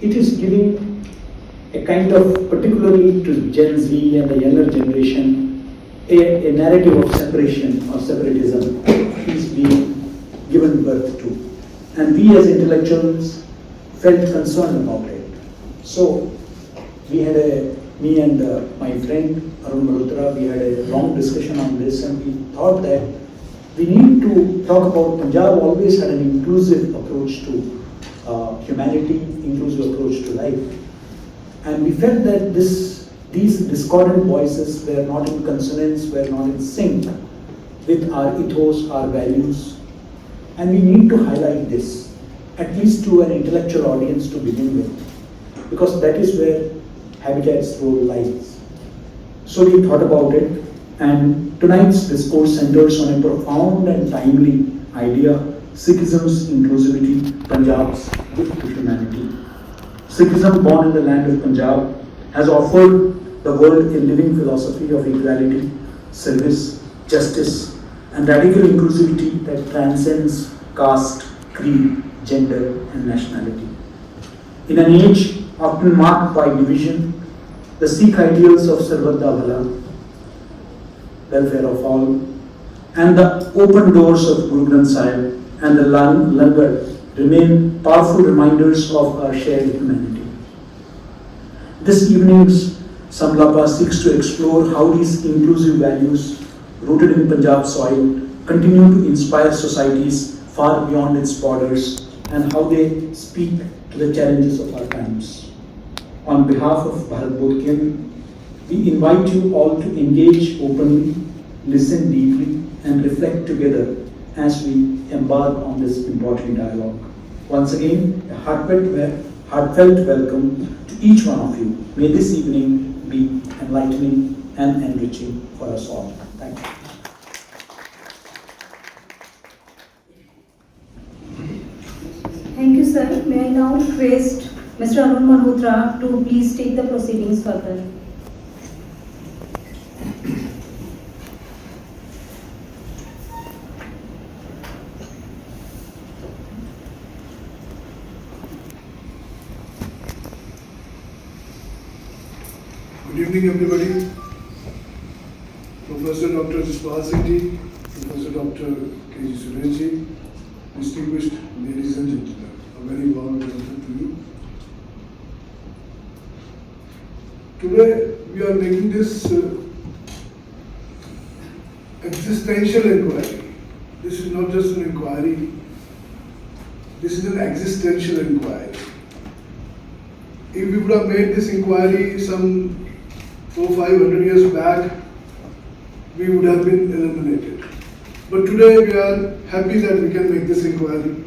it is giving a kind of, particularly to Gen Z and the younger generation, a narrative of separation or separatism is being given birth to. And we as intellectuals felt concerned about it. So we had me and my friend Arun Malhotra, we had a long discussion on this, and we thought that we need to talk about Punjab always had an inclusive approach to humanity, inclusive approach to life. And we felt that these discordant voices were not in consonance, were not in sync with our ethos, our values. And we need to highlight this, at least to an intellectual audience to begin with, because that is where Habitat's role lies. So we thought about it, and tonight's discourse centers on a profound and timely idea: Sikhism's inclusivity, Punjab's gift to humanity. Sikhism, born in the land of Punjab, has offered the world a living philosophy of equality, service, justice, and radical inclusivity that transcends caste, creed, gender, and nationality. In an age often marked by division, the Sikh ideals of Sarvada Bhala, welfare of all, and the open doors of Guru Granth Sahib and the Langar remain powerful reminders of our shared humanity. This evening's SAMLAPA seeks to explore how these inclusive values, rooted in Punjab soil, continue to inspire societies far beyond its borders, and how they speak to the challenges of our times. On behalf of Bharat Bodhkian, we invite you all to engage openly, listen deeply, and reflect together as we embark on this important dialogue. Once again, a heartfelt welcome to each one of you. May this evening be enlightening and enriching for us all. Thank you. Thank you, sir. May I now request Mr. Arun Malhotra to please take the proceedings further. Good evening, everybody. Professor Dr. Jaspal Singh, Professor Dr. K.G. Suresh, distinguished ladies and gentlemen, a very warm welcome to you. Today, we are making this existential inquiry. This is not just an inquiry, this is an existential inquiry. If we would have made this inquiry some 400-500 years back, we would have been eliminated. But today we are happy that we can make this inquiry,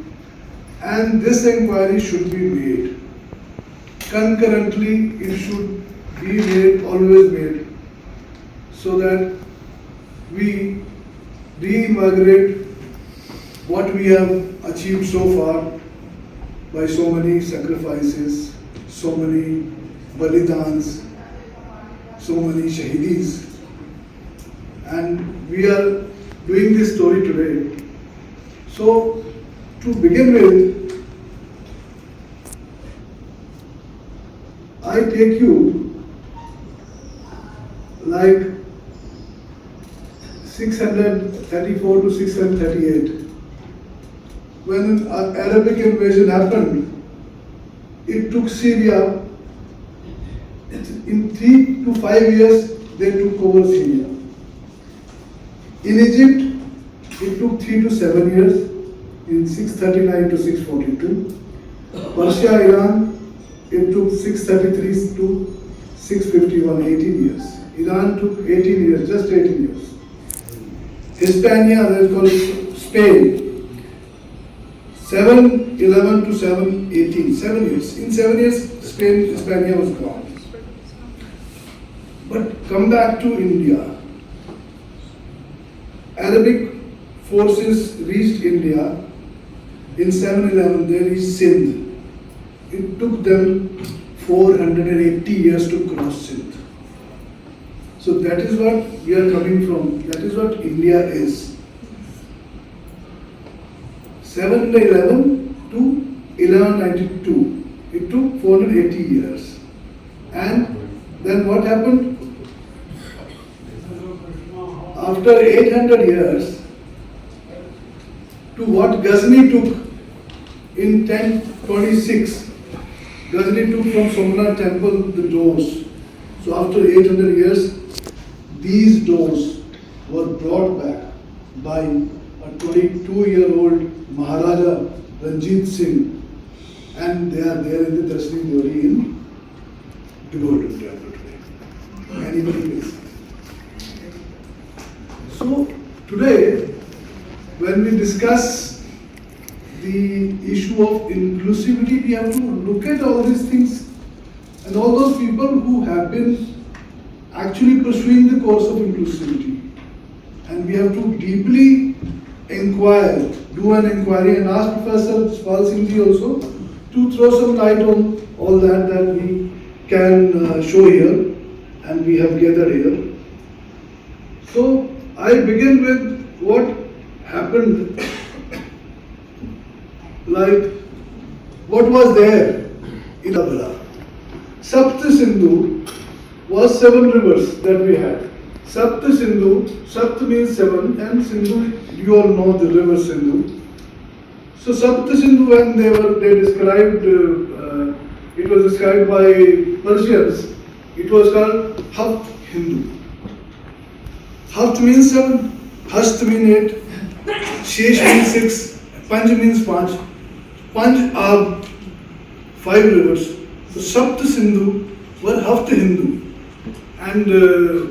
and this inquiry should be made. Concurrently, it should be made, always made, so that we re-invigorate what we have achieved so far by so many sacrifices, so many balidans, so many shahidis. And we are doing this story today. So, to begin with, I take you like 634 to 638. When an Arabic invasion happened, it took Syria, in 3 to 5 years, they took over Syria. In Egypt, it took 3 to 7 years, in 639 to 642. Persia, Iran, it took 633 to 651, 18 years. Iran took 18 years, just 18 years. Hispania, that is called Spain, 711 to 718, 7 years. In 7 years, Hispania was gone. But come back to India. Arabic forces reached India in 711. They reached Sindh. It took them 480 years to cross Sindh. So that is what we are coming from. That is what India is. 711 to 1192. It took 480 years. And then what happened? After 800 years, to what Ghazni took in 1026, Ghazni took from Somnath temple the doors. So after 800 years, these doors were brought back by a 22-year-old Maharaja Ranjit Singh, and they are there in the Darshini Deori in the Golden Temple today. Anybody can see. So today, when we discuss the issue of inclusivity, we have to look at all these things and all those people who have been actually pursuing the course of inclusivity. And we have to deeply inquire, do an inquiry, and ask Professor Jaspal Singh also to throw some light on all that we can show here and we have gathered here. So I begin with what happened, like what was there in Abra. Sapta Sindhu was 7 rivers that we had. Sapta Sindhu, Sapt means 7 and Sindhu, you all know the river Sindhu. So Sapta Sindhu, when they described, it was described by Persians, it was called Haft Hindu. Haft means 7, Hast means 8, Shesh means 6, Panj means 5. Panj are 5 rivers. So Sapta Sindhu were Haft Hindu. And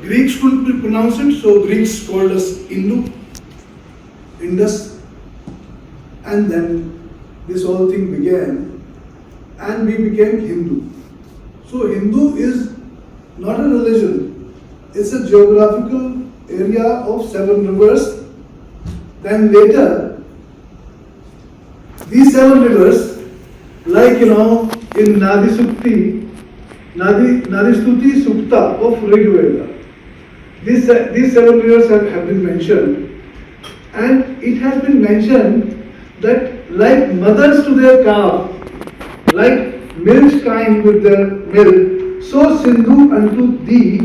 Greeks couldn't pronounce it, so Greeks called us Indus. And then this whole thing began and we became Hindu. So Hindu is not a religion, it's a geographical area of 7 rivers. Then later, these 7 rivers, like in Nadi Stuti Sukta of Rig Veda, these 7 rivers have been mentioned, and it has been mentioned that like mothers to their calf, like milch kine with their milk, so Sindhu unto thee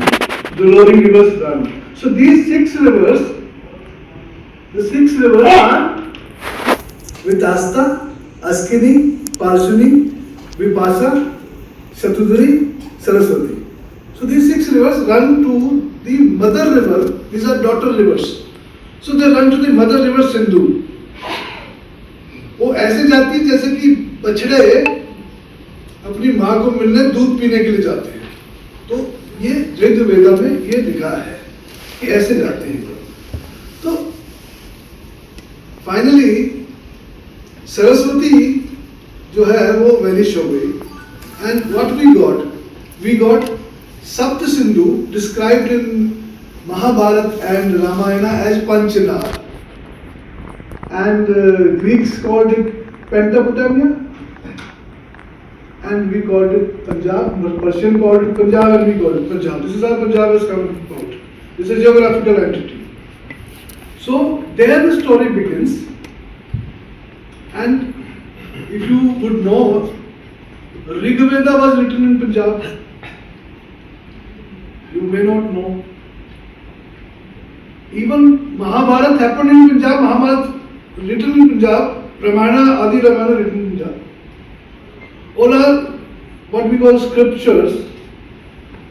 the roaring rivers run. So these 6 rivers, the 6 rivers are Vitasta, Askini, Parshuni, Vipasa, Shatudri, Saraswati. So these 6 rivers run to the mother river. These are daughter rivers. So they run to the mother river Sindhu. वो ऐसे जाती जैसे कि बछड़े अपनी माँ को मिलने दूध पीने के लिए जाते हैं. तो ये ऋग वेदा में ये लिखा है कि ऐसे जाते हैं. तो फाइनली सरस्वती जो है वो वैनिश हो गई. And what we got? We got Sapt Sindhu described in Mahabharata and Ramayana as Panchana. And Greeks called it Pentapotamia. And we called it Punjab. Persian called it Punjab and we called it Punjab. This is how Punjab has come about. This is a geographical entity. So there the story begins. And if you would know, Rig Veda was written in Punjab. You may not know. Even Mahabharata happened in Punjab. Mahabharata written in Punjab. Ramayana, Adi Ramayana written in Punjab. All are what we call scriptures.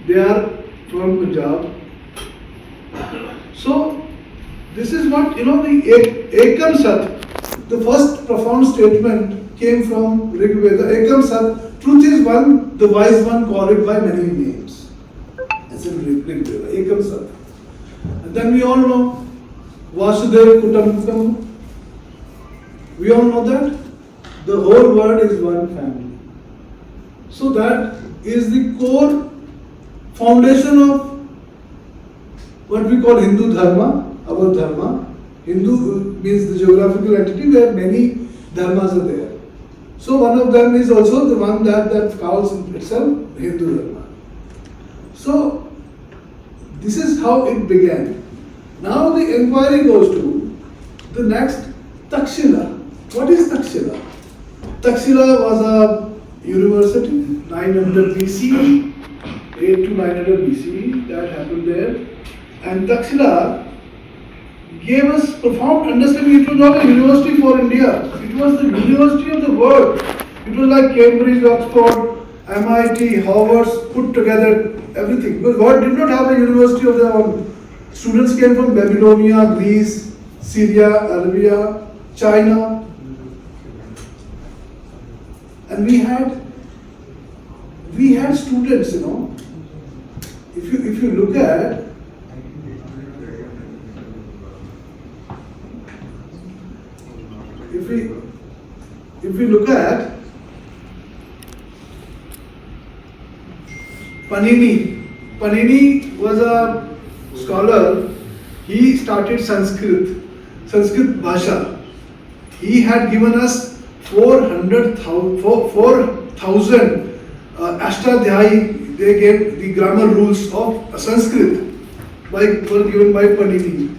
They are from Punjab. So this is what, the Ekam Sat, the first profound statement came from Rig Veda. Ekam Sat, truth is one, the wise one called it by many names. That's in Rig Veda, Ekam Sat. And then we all know Vasudev Kutumbakam. We all know that the whole world is one family. So that is the core foundation of what we call Hindu Dharma, our Dharma. Hindu means the geographical entity where many dharmas are there. So one of them is also the one that calls itself Hindu Dharma. So this is how it began. Now the inquiry goes to the next Takshila. What is Takshila? Takshila was University, 900 BC, 8 to 900 BC, that happened there. And Takshila gave us profound understanding. It was not a university for India, it was the university of the world. It was like Cambridge, Oxford, MIT, Harvard put together everything. Because God did not have a university of their own. Students came from Babylonia, Greece, Syria, Arabia, China. And we had students, you know. If you look at if we look at Panini was a scholar. He started Sanskrit Bhasha. He had given us 4,000 Ashtadhyayi. They gave the grammar rules of Sanskrit were given by Panini.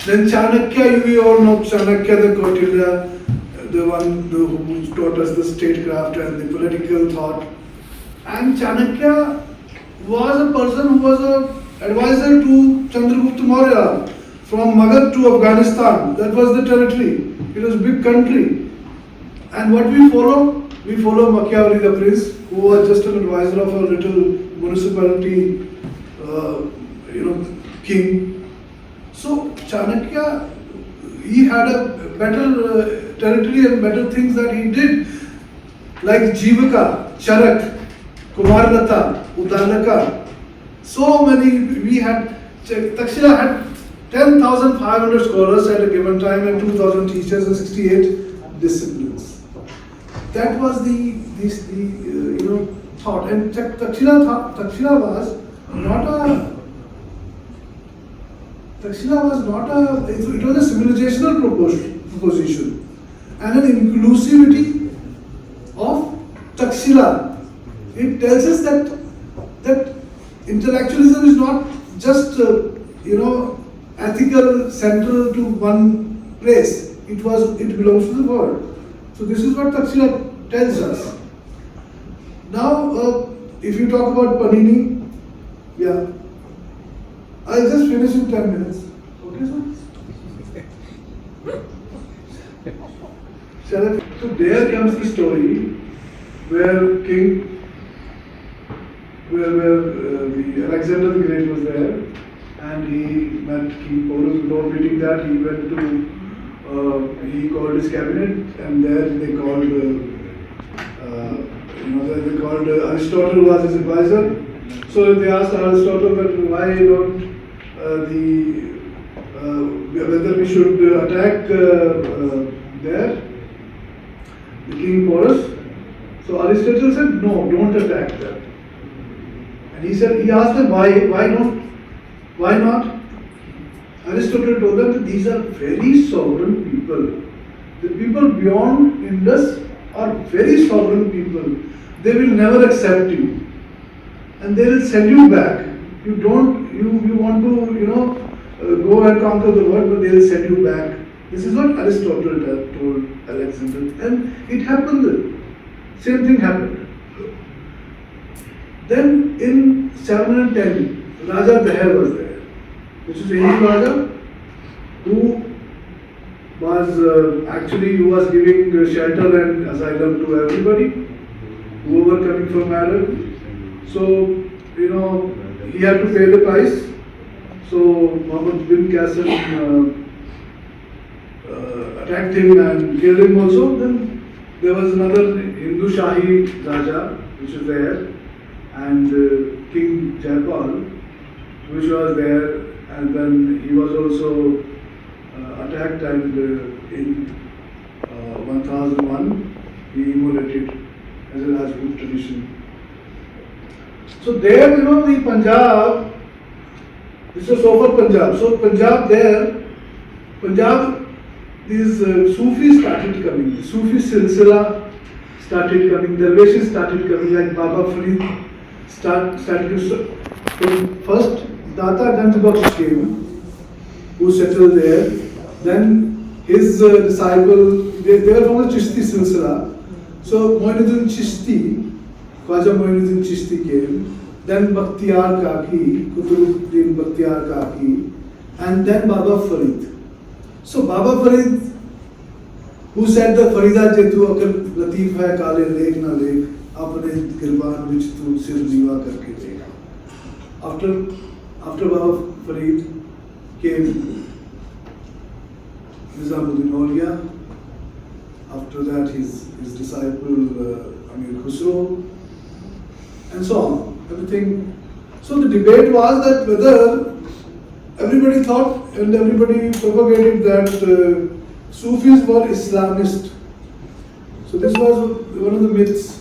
Then Chanakya, you all know Chanakya, the Kautilya, the one who taught us the statecraft and the political thought. And Chanakya was a person who was an advisor to Chandragupta Maurya from Magad to Afghanistan. That was the territory. It was a big country. And what we follow? We follow Machiavelli the prince, who was just an advisor of a little municipality, king. So Chanakya, he had a better territory and better things that he did, like Jivaka, Charak, Kumarlata, Udalaka. So many we had. Takshila had 10,500 scholars at a given time and 2,000 teachers and 68 disciplines. That was the thought. And Takshila was not a. Takshila was not a. It was a civilizational proposition and an inclusivity of Takshila. It tells us that intellectualism is not just ethical, central to one place. It belongs to the world. So this is what Takshila tells us. Now, if you talk about Panini, yeah, I'll just finish in 10 minutes. Okay, sir? So there comes the story where the Alexander the Great was there, and he met King Porus. Before meeting that, he went to he called his cabinet, and there they called Aristotle was his advisor. So they asked Aristotle that why don't whether we should attack there the King Porus. So Aristotle said, no, don't attack that. And he asked them why not? Aristotle told them that these are very sovereign people. The people beyond Indus are very sovereign people. They will never accept you, and they will send you back. You want to go and conquer the world, but they will send you back. This is what Aristotle told Alexander, and it happened. Same thing happened. Then in 710, Raja Dahel was there, which is a Hindu Raja who was giving shelter and asylum to everybody who were coming from Arab. So he had to pay the price. So Muhammad bin Qasim attacked him and killed him also. Then there was another Hindu Shahi Raja which was there, and King Jaspal, which was there, and then he was also attacked, and in 1001 he immolated as a Rajput tradition. So there, the Punjab, this is over Punjab. So Punjab, these Sufis started coming. The Sufi silsila started coming. The Dervishes started coming, like Baba Farid started to. First, Data Ganj Bakhsh came, who settled there. Then his disciple, they were from the Chishti silsila. So Moinuddin Chishti, Khwaja Moinuddin Chishti came, then Bakhtiyar Kaki, Kutubuddin Bakhtiyar Kaki, and then Baba Farid. So Baba Farid, who said the Farida Jetu Akal Latif hai Kale Lekh na Lekh, Apne Girban vich tu sir leeva karke dekha. After Baba Farid came Nizamuddin Aulia, after that his disciple Amir Khusro, and so on. Everything. So the debate was that whether everybody thought and everybody propagated that Sufis were Islamist. So this was one of the myths.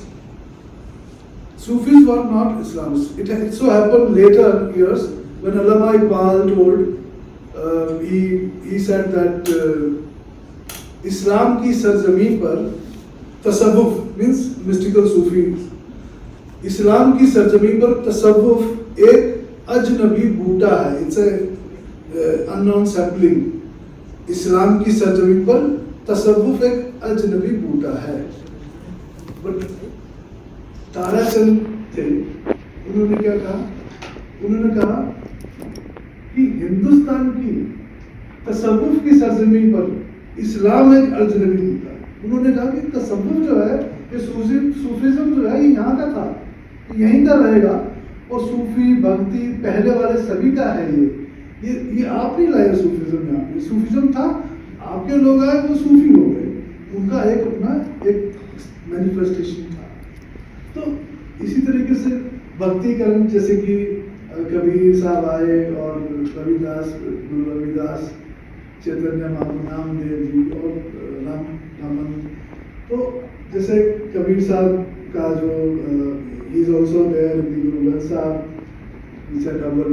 Sufis were not Islamists. It so happened later years when Allama Iqbal told, he said that Islam ki sarzameen par tasawwuf means mystical Sufis. Islam की सरजमीन पर तसव्वुफ एक अजनबी बूटा है. It's a unknown sapling. इस्लाम की सरजमीन पर तसव्वुफ एक अजनबी बूटा है. But ताराचंद थे, उन्होंने क्या कहा? उन्होंने कहा कि हिंदुस्तान की तसव्वुफ की सरजमीन पर इस्लाम एक अजनबी बूटा है. उन्होंने कहा कि तसव्वुफ जो है, ये सूफिज्म जो है, ये यहाँ का था, यहीं का रहेगा, और सूफी भक्ति पहले वाले सभी का है. ये आप नहीं लाए सूफिज्म यहाँ पे. सूफिज्म था, आपके लोग आए वो सूफी हो गए, उनका एक अपना एक मैनिफेस्टेशन था. तो इसी तरीके से भक्ति कर्म, जैसे कि कबीर साहब आए और रविदास, गुरु रविदास, चैतन्य नामदेव जी और रामन. तो जैसे कबीर साहब का जो he is also there in the Guru Granth Sahib. He said अबर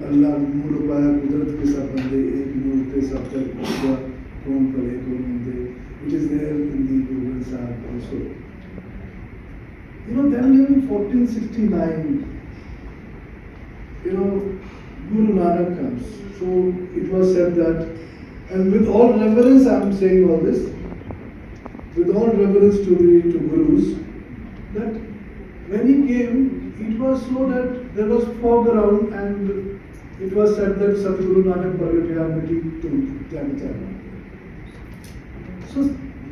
अल्लाह नूर पाया कुदरत के सब बंदे, एक नूर पे सब तक हुआ, कौन पढ़े कौन मंदे. It is there in the Guru Granth Sahib also. Then in 1469, Guru Nanak comes. So it was said that, and with all reverence I am saying all this, with all reverence to Gurus, that when he came, it was so that there was fog around, and it was said that Sadguru Nanak Pragat Reality to Jana. So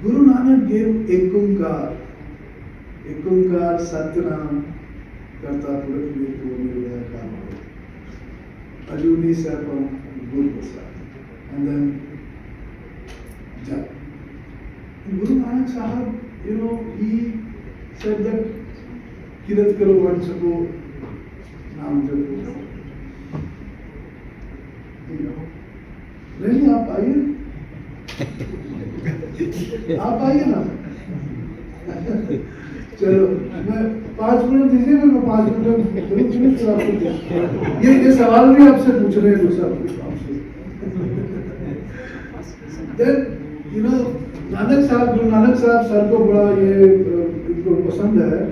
Guru Nanak gave Ekunkar Satnam Karta Purat Virko Nirvaya Kama Ajuni Sapam Guru Prasad, and then Jap. Guru Nanak Sahib, he said that किरत करो वंश को नाम जपो. नहीं, आप आइए ना. चलो, मैं 5 मिनट दीजिए, मैं 5 मिनट ये सवाल भी आपसे पूछ रहे हैं दूसरा आपसे. Then नानक साहब, गुरु नानक साहब सर को बड़ा ये इनको पसंद है.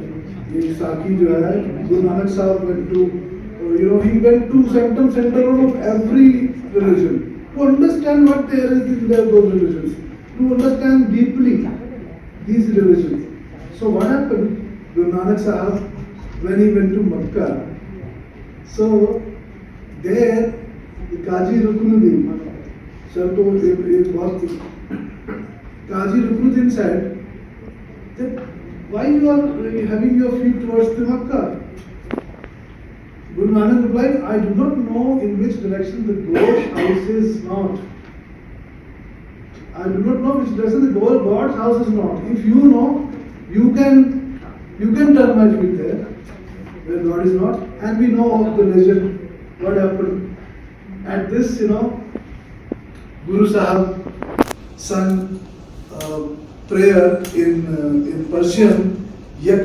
एक साकी जो है, Guru Nanak Sahib went to, he went to center of every religion to understand what there is in those religions, to understand deeply these religions. So what happened, Guru Nanak Sahib, when he went to Makkah, so there the Qazi Ruknuddin, sir ko ek baat Qazi Ruknuddin said that why you are having your feet towards the Makkah? Guru Nanak replied, I do not know in which direction the God's house is not. I do not know which direction the God's house is not. If you know, you can turn my feet there, where God is not. And we know of the legend, what happened. At this, Guru Sahib sung prayer in Persian, yak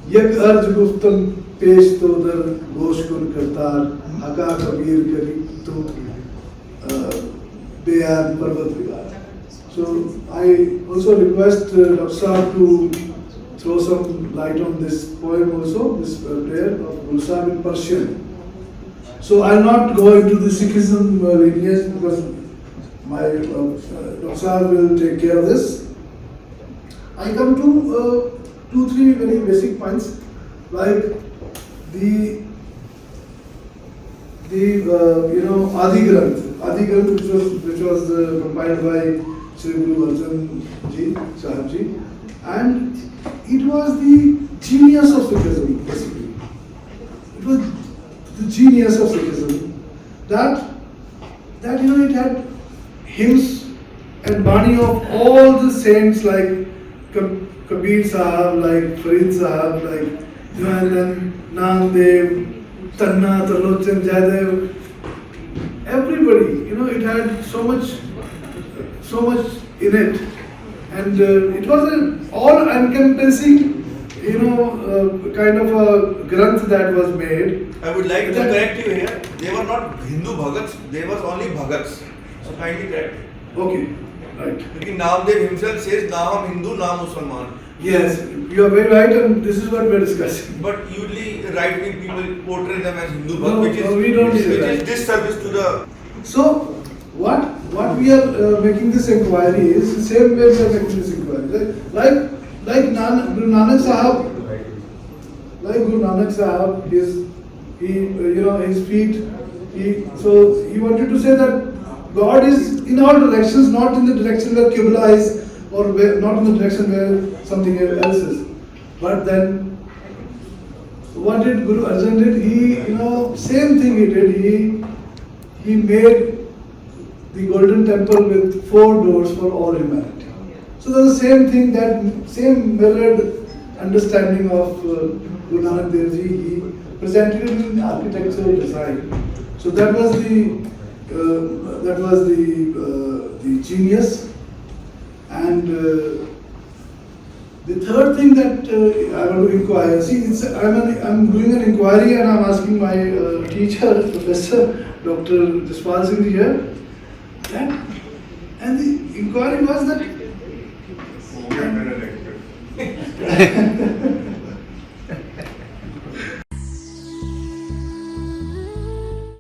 arj guftam pesh to dar gosh kun kartar haka kabir kari to beyan parvat vigar. So I also request Dr. Sahib to throw some light on this poem also, this prayer of Guru Sahib in Persian. So I'll not go into the Sikhism lineage because my Dr. Sahib will take care of this. I come to 2-3 very basic points, like the Adi Granth, which was compiled by Sri Guru Arjan Ji, Sahib Ji, and it was the genius of Sikhism, basically. It was the genius of Sikhism that it had hymns and bani of all the saints like Kabir Sahab, like Farid Sahab, like and then Namdev, Tanna, Talochan, Jaidev, everybody, it had so much in it, and it was an all-encompassing, kind of a granth that was made. I would like to correct you here. They were not Hindu Bhagats, they were only Bhagats. So kindly correct. Okay, right. Because Namdev himself says, Na hum Hindu, na Musalman. Yes, you are very right, and this is what we are discussing. But usually right-wing people portray them as Hindu No, Bhagats, we don't say that. which is disservice to the... So, what we are making this inquiry is the same way we are making this inquiry. Like Guru Nanak Sahab, his feet. So he wanted to say that God is in all directions, not in the direction where Qibla is, or not in the direction where something else is. But then, what did Guru Arjan did? He, same thing he did. He made the Golden Temple with 4 doors for all humanity. So that's the same thing, that same mirrored understanding of Guru Nanak Dev Ji. He presented it in architectural design. So that was the genius. And the third thing that I want to inquire, I'm doing an inquiry and I'm asking my teacher, Professor Dr. Jaspal Singh here, and the inquiry was that